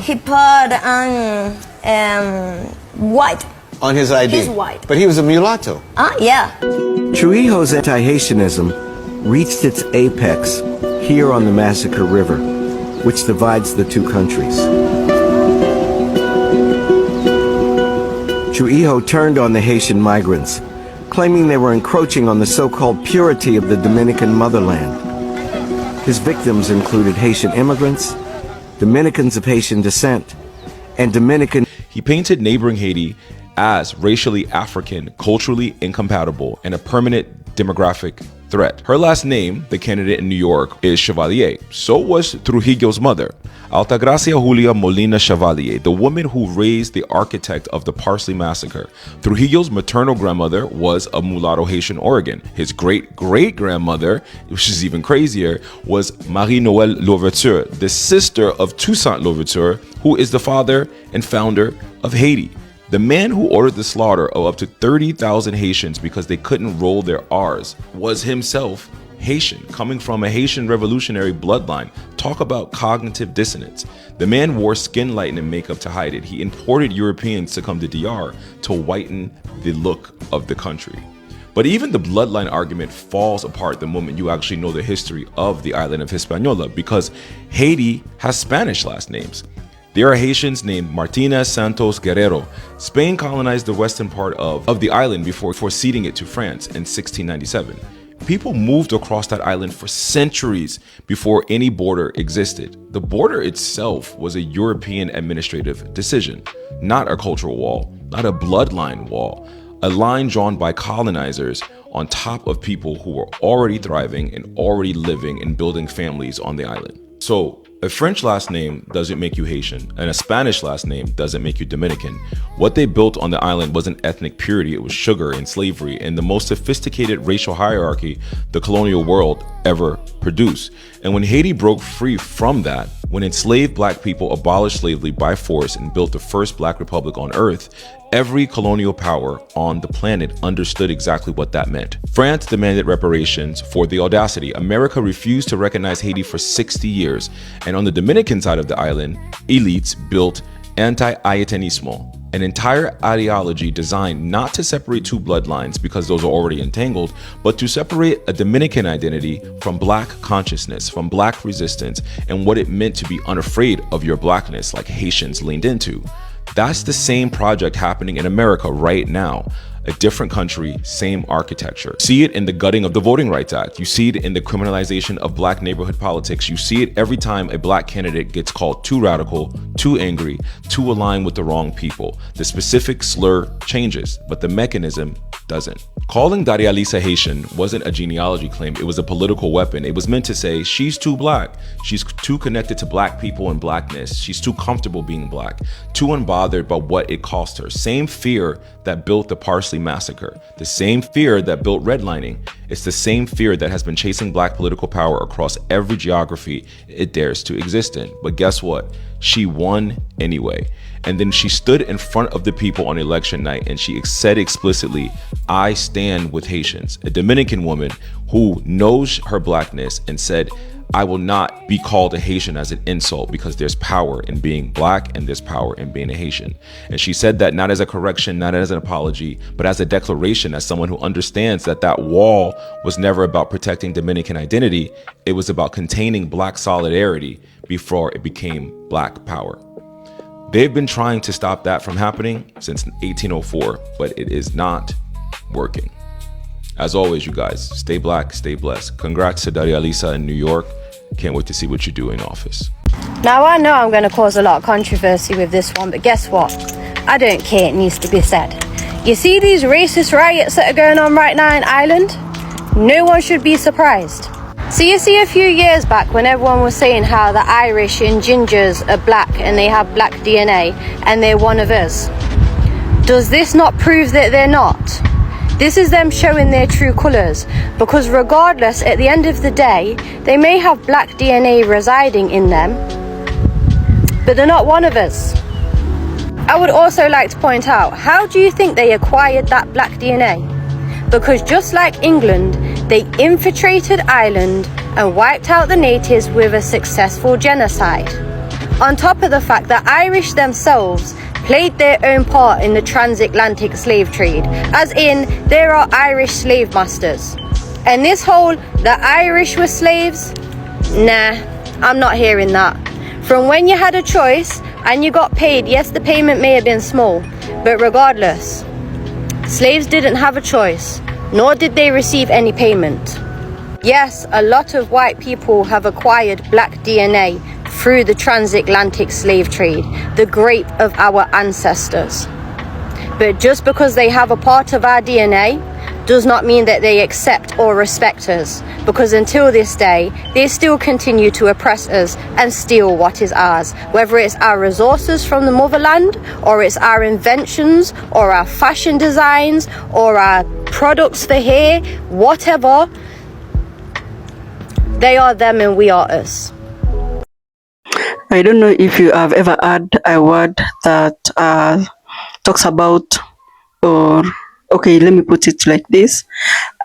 he put on white. On his ID. He's white. But he was a mulatto. Yeah. Trujillo's anti-Haitianism reached its apex here on the Massacre River, which divides the two countries. Trujillo turned on the Haitian migrants, claiming they were encroaching on the so-called purity of the Dominican motherland. His victims included Haitian immigrants, Dominicans of Haitian descent, and Dominican. He painted neighboring Haiti as racially African, culturally incompatible, and a permanent demographic threat. Her last name, the candidate in New York, is Chevalier. So was Trujillo's mother, Altagracia Julia Molina Chevalier, the woman who raised the architect of the Parsley Massacre. Trujillo's maternal grandmother was of mulatto Haitian origin. His great-great-grandmother, which is even crazier, was Marie-Noël Louverture, the sister of Toussaint Louverture, who is the father and founder of Haiti. The man who ordered the slaughter of up to 30,000 Haitians because they couldn't roll their R's was himself Haitian, coming from a Haitian revolutionary bloodline. Talk about cognitive dissonance. The man wore skin lightening makeup to hide it. He imported Europeans to come to DR to whiten the look of the country. But even the bloodline argument falls apart the moment you actually know the history of the island of Hispaniola, because Haiti has Spanish last names. There are Haitians named Martinez Santos Guerrero. Spain colonized the western part of the island before ceding it to France in 1697. People moved across that island for centuries before any border existed. The border itself was a European administrative decision, not a cultural wall, not a bloodline wall, a line drawn by colonizers on top of people who were already thriving and already living and building families on the island. So a French last name doesn't make you Haitian, and a Spanish last name doesn't make you Dominican. What they built on the island wasn't ethnic purity, it was sugar and slavery and the most sophisticated racial hierarchy the colonial world ever produced. And when Haiti broke free from that, when enslaved black people abolished slavery by force and built the first black republic on earth, every colonial power on the planet understood exactly what that meant. France demanded reparations for the audacity. America refused to recognize Haiti for 60 years. And on the Dominican side of the island, elites built anti-Haitianismo, an entire ideology designed not to separate two bloodlines because those are already entangled, but to separate a Dominican identity from black consciousness, from black resistance, and what it meant to be unafraid of your blackness, like Haitians leaned into. That's the same project happening in America right now. A different country, same architecture. See it in the gutting of the Voting Rights Act. You see it in the criminalization of black neighborhood politics. You see it every time a black candidate gets called too radical, too angry, too aligned with the wrong people. The specific slur changes, but the mechanism doesn't. Calling Daria Lisa Haitian wasn't a genealogy claim, it was a political weapon. It was meant to say, she's too black. She's too connected to black people and blackness. She's too comfortable being black, too unbothered by what it cost her. Same fear that built the Parsley Massacre, the same fear that built redlining. It's the same fear that has been chasing black political power across every geography it dares to exist in. But guess what? She won anyway. And then she stood in front of the people on election night and she said explicitly, I stand with Haitians. A Dominican woman who knows her blackness and said, I will not be called a Haitian as an insult because there's power in being black and there's power in being a Haitian. And she said that not as a correction, not as an apology, but as a declaration, as someone who understands that that wall was never about protecting Dominican identity. It was about containing black solidarity before it became black power. They've been trying to stop that from happening since 1804, but it is not working. As always, you guys, stay black, stay blessed. Congrats to Daria Lisa in New York. Can't wait to see what you do in office. Now, I know I'm going to cause a lot of controversy with this one, but guess what? I don't care, it needs to be said. You see these racist riots that are going on right now in Ireland? No one should be surprised. So you see a few years back when everyone was saying how the Irish and gingers are black and they have black DNA and they're one of us. Does this not prove that they're not? This is them showing their true colours, because regardless, at the end of the day, they may have black DNA residing in them, but they're not one of us. I would also like to point out, how do you think they acquired that black DNA? Because just like England, they infiltrated Ireland and wiped out the natives with a successful genocide. On top of the fact that Irish themselves played their own part in the transatlantic slave trade, as in there are Irish slave masters. And this whole the Irish were slaves, nah, I'm not hearing that. From when you had a choice and you got paid, yes, the payment may have been small, but regardless, slaves didn't have a choice, nor did they receive any payment. Yes, a lot of white people have acquired black DNA through the transatlantic slave trade, the grape of our ancestors. But just because they have a part of our DNA does not mean that they accept or respect us, because until this day, they still continue to oppress us and steal what is ours, whether it's our resources from the motherland, or it's our inventions, or our fashion designs, or our products for hair, whatever. They are them and we are us. I don't know if you have ever heard a word that talks about, or okay, let me put it like this.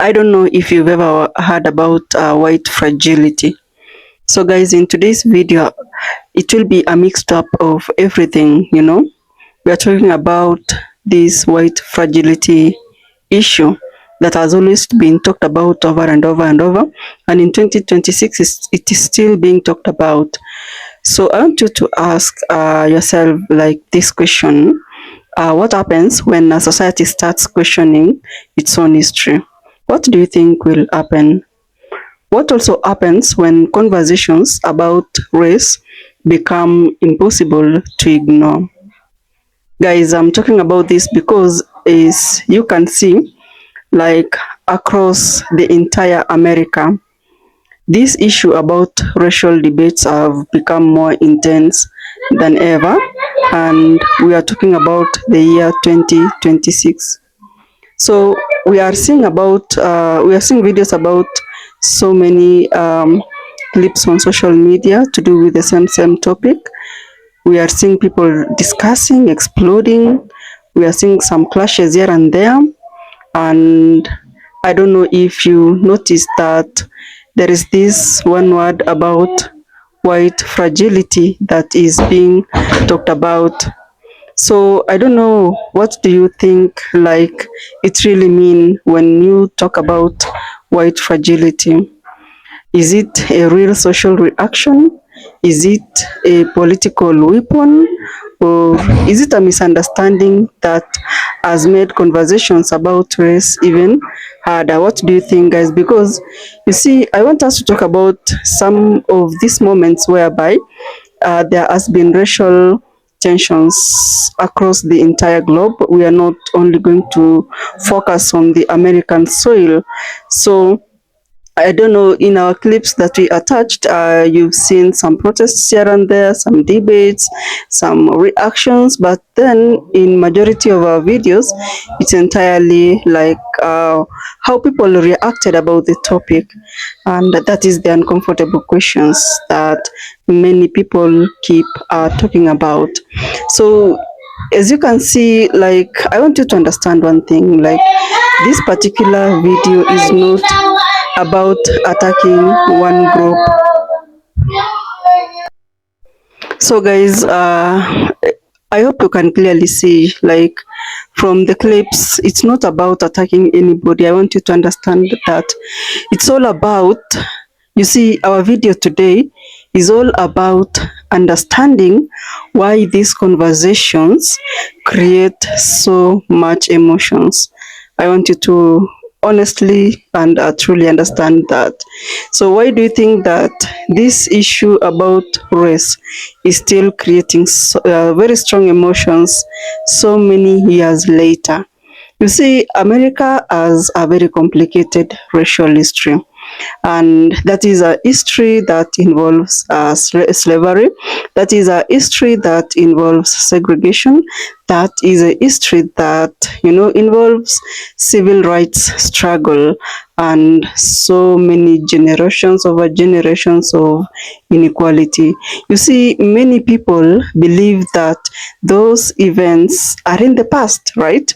I don't know if you've ever heard about white fragility. So guys, in today's video, it will be a mixed up of everything, you know. We are talking about this white fragility issue that has always been talked about over and over and over. And in 2026, it is still being talked about. So I want you to ask yourself like this question. What happens when a society starts questioning its own history? What do you think will happen? What also happens when conversations about race become impossible to ignore? Guys, I'm talking about this because, as you can see, like across the entire America, this issue about racial debates have become more intense than ever, and we are talking about the year 2026. So we are seeing videos about so many clips on social media to do with the same topic. We are seeing people discussing, exploding. We are seeing some clashes here and there, and I don't know if you noticed that there is this one word about white fragility that is being talked about. So I don't know, what do you think like it really mean when you talk about white fragility? Is it a real social reaction? Is it a political weapon? Or is it a misunderstanding that has made conversations about race even harder? What do you think, guys? Because you see, I want us to talk about some of these moments whereby there has been racial tensions across the entire globe. We are not only going to focus on the American soil. So I don't know, in our clips that we attached, you've seen some protests here and there, some debates, some reactions, but then in majority of our videos, it's entirely like how people reacted about the topic. And that is the uncomfortable questions that many people keep talking about. So as you can see, like, I want you to understand one thing, like this particular video is not about attacking one group So guys, I hope you can clearly see, like, from the clips, it's not about attacking anybody. I want you to understand that it's all about, you see, our video today is all about understanding why these conversations create so much emotions. I want you to honestly and truly understand that. So why do you think that this issue about race is still creating very strong emotions so many years later? You see, America has a very complicated racial history, and that is a history that involves slavery. That is a history that involves segregation. That is a history that, involves civil rights struggle and so many generations over generations of inequality. You see, many people believe that those events are in the past, right?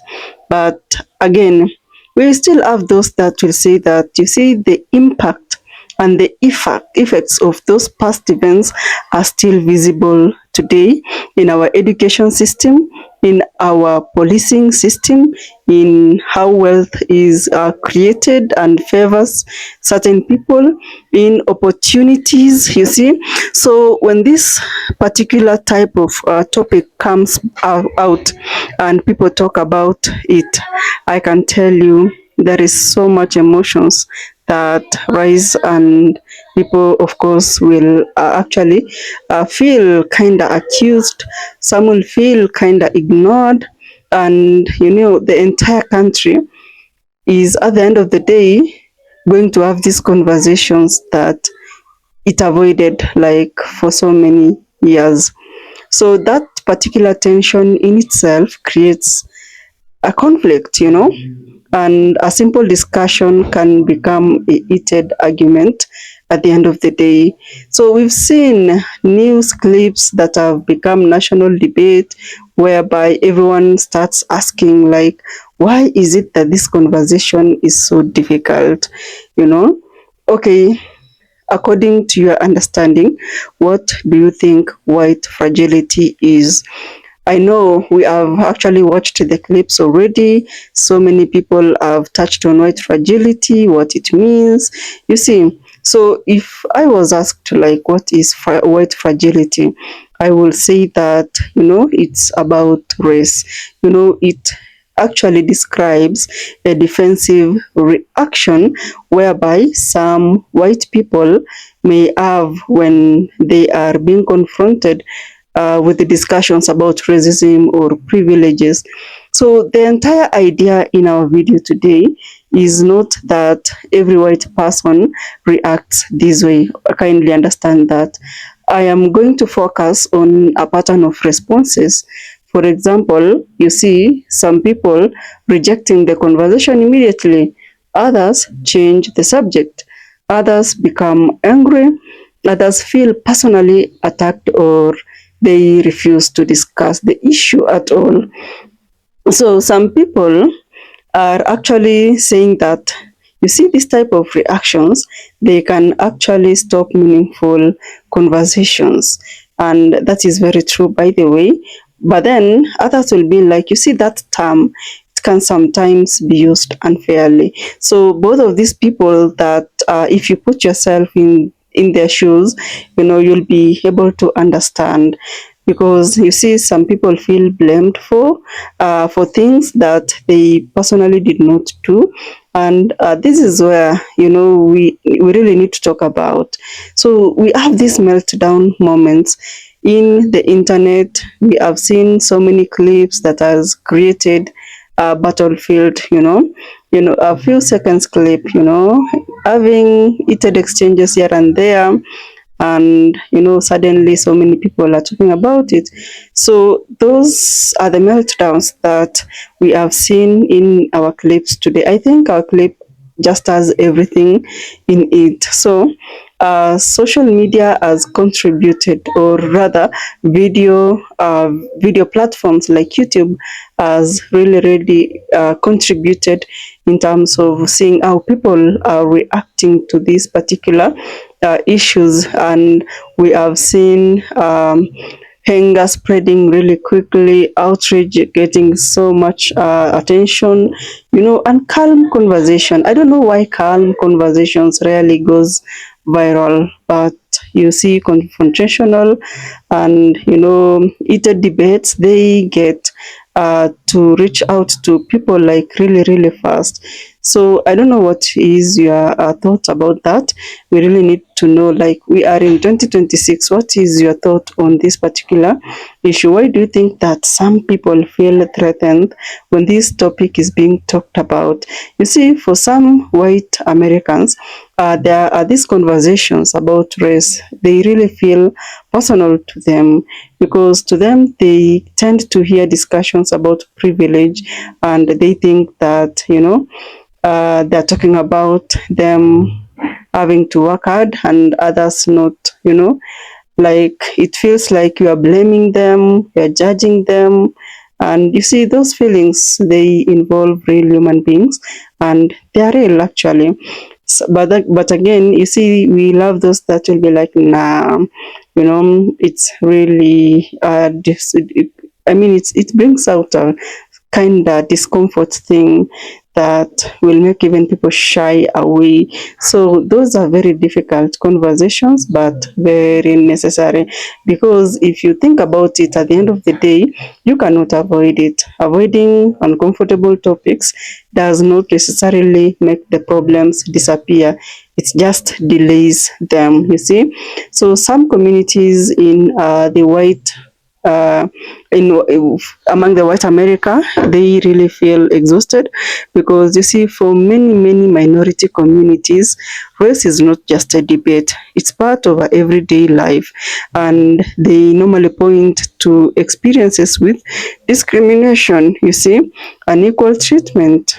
But again, we still have those that will say that, you see, the impact and the effects of those past events are still visible today in our education system, in our policing system, in how wealth is created and favors certain people, in opportunities, you see. So when this particular type of topic comes out and people talk about it, I can tell you there is so much emotions that rise, and people, of course, will actually feel kind of accused. Some will feel kind of ignored, and the entire country is, at the end of the day, going to have these conversations that it avoided, like, for so many years. So that particular tension in itself creates a conflict, and a simple discussion can become a heated argument at the end of the day. So we've seen news clips that have become national debate, whereby everyone starts asking, like, why is it that this conversation is so difficult? Okay, according to your understanding, what do you think white fragility is? I know we have actually watched the clips already. So many people have touched on white fragility, what it means. You see, so if I was asked, like, what is white fragility, I will say that, it's about race. It actually describes a defensive reaction whereby some white people may have when they are being confronted with the discussions about racism or privileges. So the entire idea in our video today is not that every white person reacts this way. Kindly understand that. I am going to focus on a pattern of responses. For example, you see some people rejecting the conversation immediately. Others change the subject. Others become angry. Others feel personally attacked, or they refuse to discuss the issue at all. So some people are actually saying that, you see, this type of reactions, they can actually stop meaningful conversations. And that is very true, by the way. But then others will be like, you see, that term, it can sometimes be used unfairly. So both of these people that, if you put yourself in their shoes, you'll be able to understand, because you see some people feel blamed for things that they personally did not do, and this is where we really need to talk about. So we have these meltdown moments in the internet. We have seen so many clips that has created a battlefield, a few seconds clip, having heated exchanges here and there, and suddenly so many people are talking about it. So those are the meltdowns that we have seen in our clips today. I think our clip just has everything in it. So social media has contributed, or rather, video platforms like YouTube has really contributed in terms of seeing how people are reacting to these particular issues, and we have seen anger spreading really quickly, outrage getting so much attention, and calm conversation. I don't know why calm conversations rarely goes viral, but you see confrontational and heated debates, they get to reach out to people like really fast. So I don't know what is your thought about that. We really need to know, like, we are in 2026. What is your thought on this particular issue? Why do you think that some people feel threatened when this topic is being talked about? You see, for some white Americans, there are these conversations about race. They really feel personal to them, because to them they tend to hear discussions about privilege, and they think that they're talking about them having to work hard and others not. Like, it feels like you are blaming them, you are judging them. And you see, those feelings, they involve real human beings, and they are real actually. But again, you see, we love those that will be like, nah, it's really it brings out a kind of discomfort thing that will make even people shy away. So those are very difficult conversations, but very necessary, because if you think about it, at the end of the day, you cannot avoid it. Avoiding uncomfortable topics does not necessarily make the problems disappear. It just delays them, you see. So some communities in the white among the white America, they really feel exhausted, because you see, for many minority communities, race is not just a debate, it's part of our everyday life, and they normally point to experiences with discrimination, you see, unequal treatment,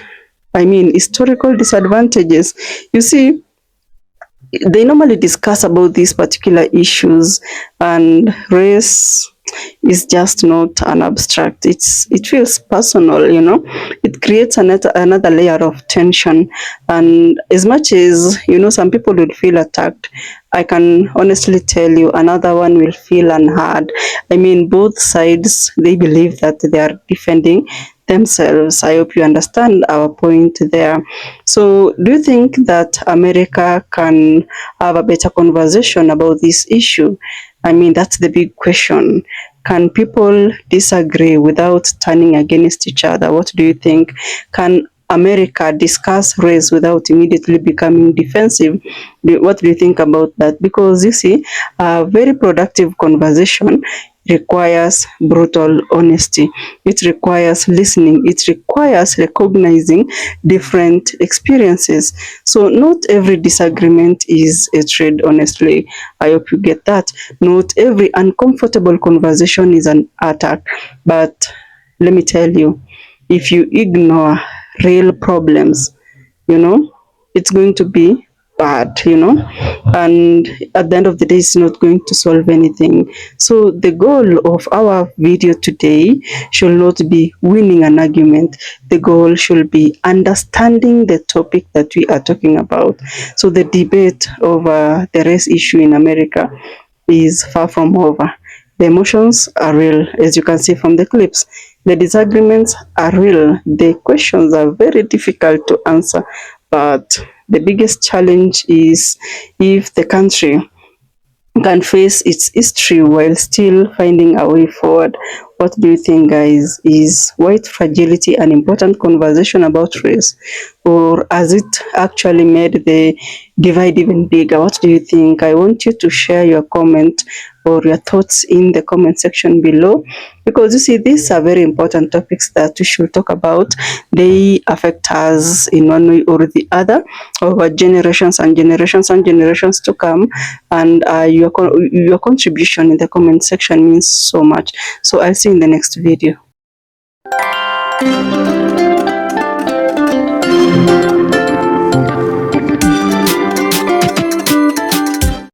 historical disadvantages. You see, they normally discuss about these particular issues, and race is just not an abstract. It feels personal. It creates another layer of tension, and as much as some people will feel attacked, I can honestly tell you another one will feel unheard. Both sides, they believe that they are defending themselves. I hope you understand our point there. So do you think that America can have a better conversation about this issue? That's the big question. Can people disagree without turning against each other? What do you think? Can America discuss race without immediately becoming defensive? What do you think about that? Because you see, a very productive conversation requires brutal honesty. It requires listening. It requires recognizing different experiences. So not every disagreement is a trade, honestly. I hope you get that. Not every uncomfortable conversation is an attack. But let me tell you, if you ignore real problems, it's going to be bad, and at the end of the day, it's not going to solve anything. So the goal of our video today should not be winning an argument. The goal should be understanding the topic that we are talking about. So the debate over the race issue in America is far from over. The emotions are real, as you can see from the clips. The disagreements are real. The questions are very difficult to answer. But the biggest challenge is if the country can face its history while still finding a way forward. What do you think, guys? Is white fragility an important conversation about race, or has it actually made the divide even bigger? What do you think? I want you to share your comment or your thoughts in the comment section below, because you see, these are very important topics that we should talk about. They affect us in one way or the other over generations and generations and generations to come, and your contribution in the comment section means so much. So I'll see you in the next video.